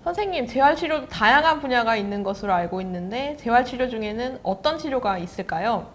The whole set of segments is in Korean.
선생님, 재활치료도 다양한 분야가 있는 것으로 알고 있는데 재활치료 중에는 어떤 치료가 있을까요?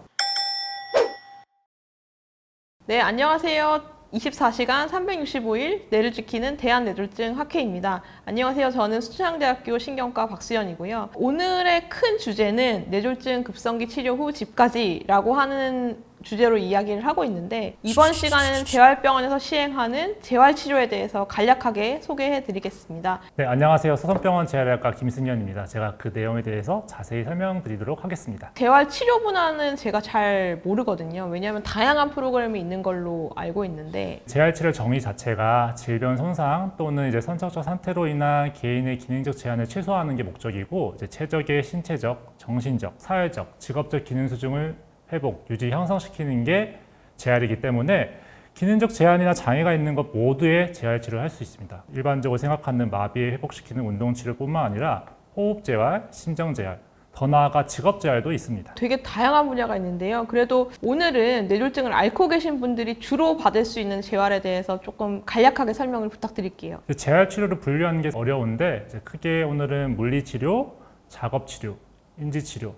네, 안녕하세요. 24시간 365일 뇌를 지키는 대한뇌졸중 학회입니다. 안녕하세요. 저는 수천향대학교 신경과 박수연이고요. 오늘의 큰 주제는 뇌졸중 급성기 치료 후 집까지라고 하는 주제로 이야기를 하고 있는데, 이번 시간에는 재활병원에서 시행하는 재활치료에 대해서 간략하게 소개해 드리겠습니다. 네, 안녕하세요. 서성병원 재활의학과 김승현입니다. 제가 그 내용에 대해서 자세히 설명드리도록 하겠습니다. 재활치료 분야는 제가 잘 모르거든요. 왜냐하면 다양한 프로그램이 있는 걸로 알고 있는데, 재활치료 정의 자체가 질병 손상 또는 선천적 상태로 인한 개인의 기능적 제한을 최소화하는 게 목적이고, 최적의 신체적, 정신적, 사회적, 직업적 기능 수준을 회복, 유지, 형성시키는 게 재활이기 때문에 기능적 제한이나 장애가 있는 것 모두의 재활치료를 할 수 있습니다. 일반적으로 생각하는 마비에 회복시키는 운동치료뿐만 아니라 호흡재활, 심정재활, 더 나아가 직업재활도 있습니다. 되게 다양한 분야가 있는데요. 그래도 오늘은 뇌졸중을 앓고 계신 분들이 주로 받을 수 있는 재활에 대해서 조금 간략하게 설명을 부탁드릴게요. 재활치료를 분류하는 게 어려운데 크게 오늘은 물리치료, 작업치료, 인지치료,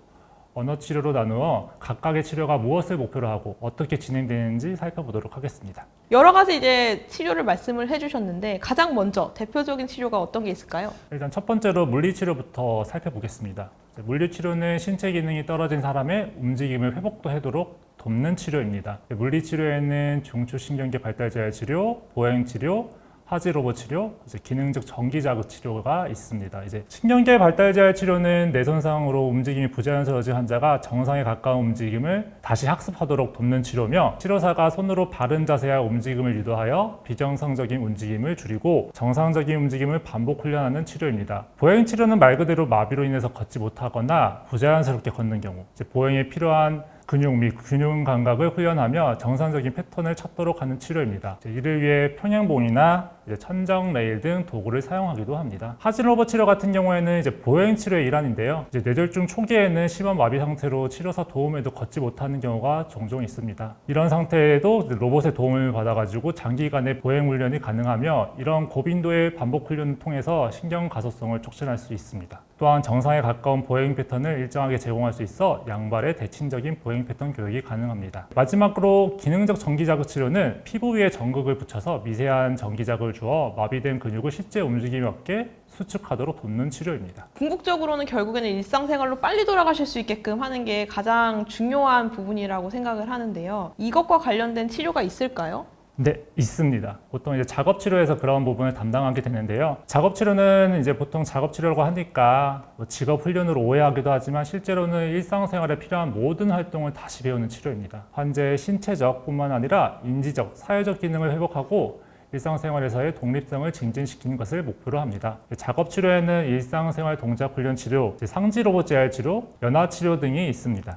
언어치료로 나누어 각각의 치료가 무엇을 목표로 하고 어떻게 진행되는지 살펴보도록 하겠습니다. 여러 가지 치료를 말씀을 해주셨는데 가장 먼저 대표적인 치료가 어떤 게 있을까요? 일단 첫 번째로 물리치료부터 살펴보겠습니다. 물리치료는 신체 기능이 떨어진 사람의 움직임을 회복하도록 돕는 치료입니다. 물리치료에는 중추신경계 발달재활 치료, 보행치료, 하지 로봇 치료, 기능적 전기 자극 치료가 있습니다. 신경계 발달재활 치료는 뇌 손상으로 움직임이 부자연스러워진 환자가 정상에 가까운 움직임을 다시 학습하도록 돕는 치료며, 치료사가 손으로 바른 자세와 움직임을 유도하여 비정상적인 움직임을 줄이고 정상적인 움직임을 반복 훈련하는 치료입니다. 보행 치료는 말 그대로 마비로 인해서 걷지 못하거나 부자연스럽게 걷는 경우, 보행에 필요한 근육 및 균형 감각을 훈련하며 정상적인 패턴을 찾도록 하는 치료입니다. 이를 위해 평행봉이나 천정 레일 등 도구를 사용하기도 합니다. 하지 로봇 치료 같은 경우에는 보행 치료의 일환인데요. 뇌졸중 초기에는 심한 마비 상태로 치료사 도움에도 걷지 못하는 경우가 종종 있습니다. 이런 상태에도 로봇의 도움을 받아가지고 장기간의 보행 훈련이 가능하며, 이런 고빈도의 반복 훈련을 통해서 신경 가소성을 촉진할 수 있습니다. 또한 정상에 가까운 보행 패턴을 일정하게 제공할 수 있어 양발의 대칭적인 보행 패턴 교육이 가능합니다. 마지막으로 기능적 전기자극 치료는 피부 위에 전극을 붙여서 미세한 전기자극을 주어 마비된 근육을 실제 움직임이 없게 수축하도록 돕는 치료입니다. 궁극적으로는 결국에는 일상생활로 빨리 돌아가실 수 있게끔 하는 게 가장 중요한 부분이라고 생각을 하는데요. 이것과 관련된 치료가 있을까요? 네, 있습니다. 보통 작업치료에서 그런 부분을 담당하게 되는데요. 작업치료는 보통 작업치료라고 하니까 직업훈련으로 오해하기도 하지만 실제로는 일상생활에 필요한 모든 활동을 다시 배우는 치료입니다. 환자의 신체적 뿐만 아니라 인지적, 사회적 기능을 회복하고 일상생활에서의 독립성을 증진시키는 것을 목표로 합니다. 작업치료에는 일상생활 동작훈련 치료, 상지 로봇 재활 치료, 연화치료 등이 있습니다.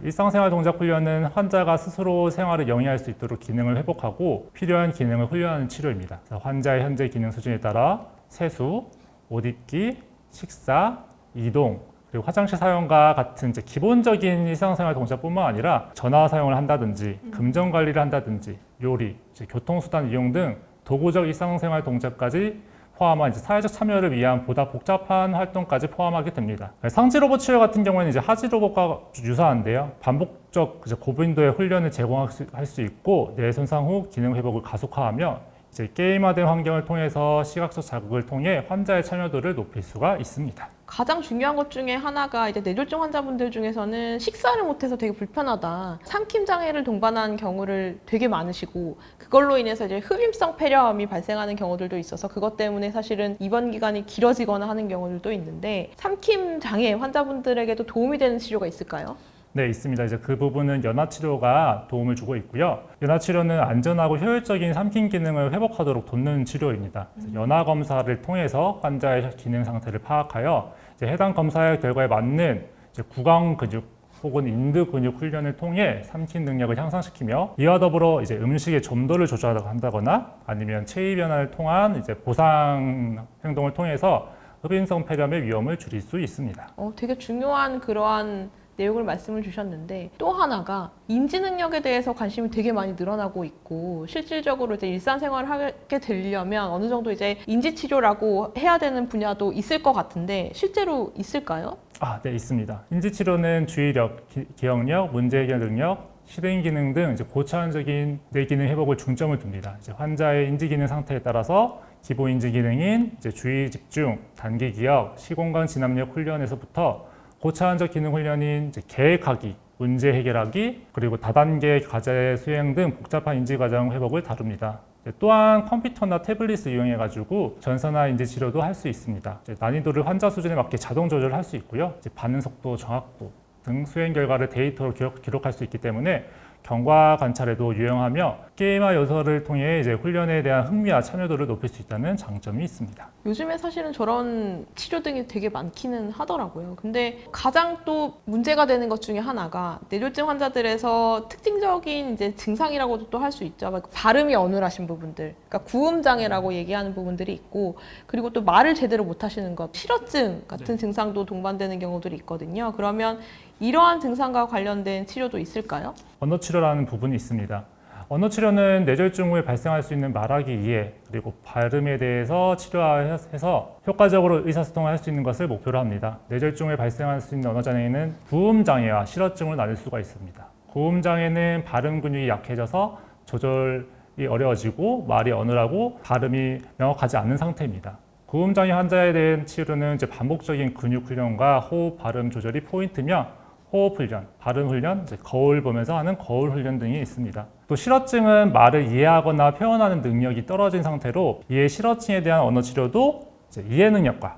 일상생활 동작 훈련은 환자가 스스로 생활을 영위할 수 있도록 기능을 회복하고 필요한 기능을 훈련하는 치료입니다. 환자의 현재 기능 수준에 따라 세수, 옷 입기, 식사, 이동, 그리고 화장실 사용과 같은 기본적인 일상생활 동작뿐만 아니라 전화 사용을 한다든지 금전 관리를 한다든지 요리, 교통수단 이용 등 도구적 일상생활 동작까지 포함한 사회적 참여를 위한 보다 복잡한 활동까지 포함하게 됩니다. 상지 로봇 치료 같은 경우에는 하지 로봇과 유사한데요. 반복적 고빈도의 훈련을 제공할 수 있고, 뇌 손상 후 기능 회복을 가속화하며 게임화된 환경을 통해서 시각적 자극을 통해 환자의 참여도를 높일 수가 있습니다. 가장 중요한 것 중에 하나가 뇌졸중 환자분들 중에서는 식사를 못해서 되게 불편하다, 삼킴 장애를 동반한 경우를 되게 많으시고, 그걸로 인해서 흡임성 폐렴이 발생하는 경우들도 있어서 그것 때문에 사실은 입원 기간이 길어지거나 하는 경우들도 있는데, 삼킴 장애 환자분들에게도 도움이 되는 치료가 있을까요? 네, 있습니다. 그 부분은 연화치료가 도움을 주고 있고요. 연화치료는 안전하고 효율적인 삼킴 기능을 회복하도록 돕는 치료입니다. 연화검사를 통해서 환자의 기능 상태를 파악하여 해당 검사의 결과에 맞는 구강 근육 혹은 인두 근육 훈련을 통해 삼킴 능력을 향상시키며, 이와 더불어 음식의 점도를 조절한다거나 아니면 체위 변화를 통한 보상 행동을 통해서 흡인성 폐렴의 위험을 줄일 수 있습니다. 되게 중요한 그러한 내용을 말씀을 주셨는데 또 하나가 인지 능력에 대해서 관심이 되게 많이 늘어나고 있고 실질적으로 이제 일상생활을 하게 되려면 어느 정도 이제 인지 치료라고 해야 되는 분야도 있을 것 같은데 실제로 있을까요? 네, 있습니다. 인지 치료는 주의력, 기억력, 문제 해결 능력, 실행 기능 등 이제 고차원적인 뇌 기능 회복을 중점을 둡니다. 이제 환자의 인지 기능 상태에 따라서 기본 인지 기능인 이제 주의 집중, 단기 기억, 시공간 진압력 훈련에서부터 고차원적 기능 훈련인 이제 계획하기, 문제 해결하기, 그리고 다단계 과제 수행 등 복잡한 인지 과정 회복을 다룹니다. 또한 컴퓨터나 태블릿을 이용해 가지고 전산화 인지 치료도 할 수 있습니다. 난이도를 환자 수준에 맞게 자동 조절할 수 있고요. 반응 속도, 정확도 등 수행 결과를 데이터로 기록할 수 있기 때문에 경과 관찰에도 유용하며 게임화 요소를 통해 이제 훈련에 대한 흥미와 참여도를 높일 수 있다는 장점이 있습니다. 요즘에 사실은 저런 치료 등이 되게 많기는 하더라고요. 근데 가장 또 문제가 되는 것 중에 하나가 뇌졸중 환자들에서 특징적인 이제 증상이라고도 또 할 수 있죠. 발음이 어눌하신 부분들, 그러니까 구음 장애라고 얘기하는 부분들이 있고, 그리고 또 말을 제대로 못 하시는 것, 실어증 같은 증상도 동반되는 경우들이 있거든요. 그러면 이러한 증상과 관련된 치료도 있을까요? 언어 치료라는 부분이 있습니다. 언어 치료는 뇌졸중 후에 발생할 수 있는 말하기 이해, 그리고 발음에 대해서 치료해서 효과적으로 의사소통을 할 수 있는 것을 목표로 합니다. 뇌졸중 후에 발생할 수 있는 언어 장애는 구음 장애와 실어증으로 나눌 수가 있습니다. 구음 장애는 발음 근육이 약해져서 조절이 어려워지고 말이 어눌하고 발음이 명확하지 않는 상태입니다. 구음 장애 환자에 대한 치료는 이제 반복적인 근육 훈련과 호흡, 발음 조절이 포인트며 호흡 훈련, 발음 훈련, 거울 보면서 하는 거울 훈련 등이 있습니다. 또 실어증은 말을 이해하거나 표현하는 능력이 떨어진 상태로 이해 실어증에 대한 언어 치료도 이해 능력과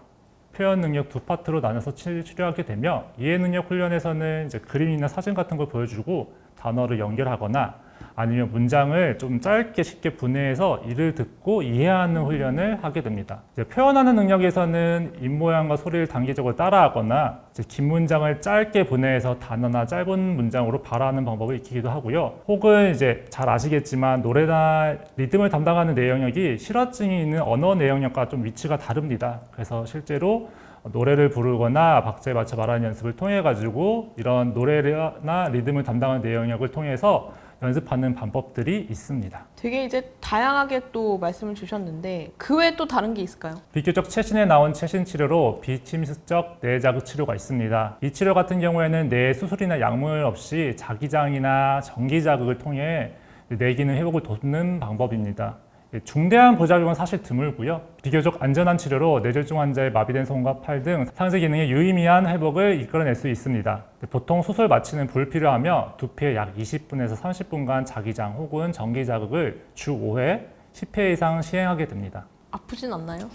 표현 능력 두 파트로 나눠서 치료하게 되며 이해 능력 훈련에서는 이제 그림이나 사진 같은 걸 보여주고 단어를 연결하거나 아니면 문장을 좀 짧게 쉽게 분해해서 이를 듣고 이해하는 훈련을 하게 됩니다. 이제 표현하는 능력에서는 입모양과 소리를 단계적으로 따라하거나 이제 긴 문장을 짧게 분해해서 단어나 짧은 문장으로 발화하는 방법을 익히기도 하고요. 혹은 이제 잘 아시겠지만 노래나 리듬을 담당하는 뇌 영역이 실어증이 있는 언어 뇌 영역과 좀 위치가 다릅니다. 그래서 실제로 노래를 부르거나 박자에 맞춰 말하는 연습을 통해 가지고 이런 노래나 리듬을 담당하는 뇌 영역을 통해서 연습하는 방법들이 있습니다. 되게 이제 다양하게 또 말씀을 주셨는데 그 외에 또 다른 게 있을까요? 비교적 최신에 나온 최신 치료로 비침습적 뇌 자극 치료가 있습니다. 이 치료 같은 경우에는 뇌 수술이나 약물 없이 자기장이나 전기 자극을 통해 뇌 기능 회복을 돕는 방법입니다. 중대한 부작용은 사실 드물고요. 비교적 안전한 치료로 뇌졸중 환자의 마비된 손과 팔 등 상세 기능의 유의미한 회복을 이끌어낼 수 있습니다. 보통 수술 마취는 불필요하며 두피에 약 20분에서 30분간 자기장 혹은 전기 자극을 주 5회, 10회 이상 시행하게 됩니다. 아프진 않나요?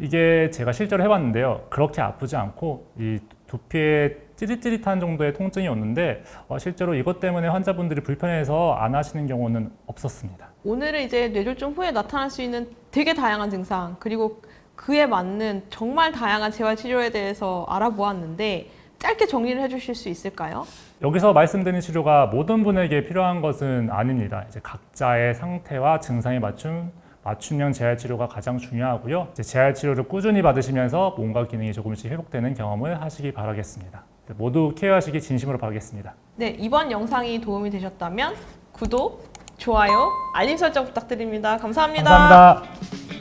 이게 제가 실제로 해봤는데요. 그렇게 아프지 않고 이 두피에 찌릿찌릿한 정도의 통증이 오는데 실제로 이것 때문에 환자분들이 불편해서 안 하시는 경우는 없었습니다. 오늘은 이제 뇌졸중 후에 나타날 수 있는 되게 다양한 증상 그리고 그에 맞는 정말 다양한 재활치료에 대해서 알아보았는데 짧게 정리를 해주실 수 있을까요? 여기서 말씀드린 치료가 모든 분에게 필요한 것은 아닙니다. 이제 각자의 상태와 증상에 맞춤형 재활치료가 가장 중요하고요. 재활치료를 꾸준히 받으시면서 몸과 기능이 조금씩 회복되는 경험을 하시기 바라겠습니다. 모두 케어하시기 진심으로 바라겠습니다. 네, 이번 영상이 도움이 되셨다면 구독, 좋아요, 알림 설정 부탁드립니다. 감사합니다. 감사합니다.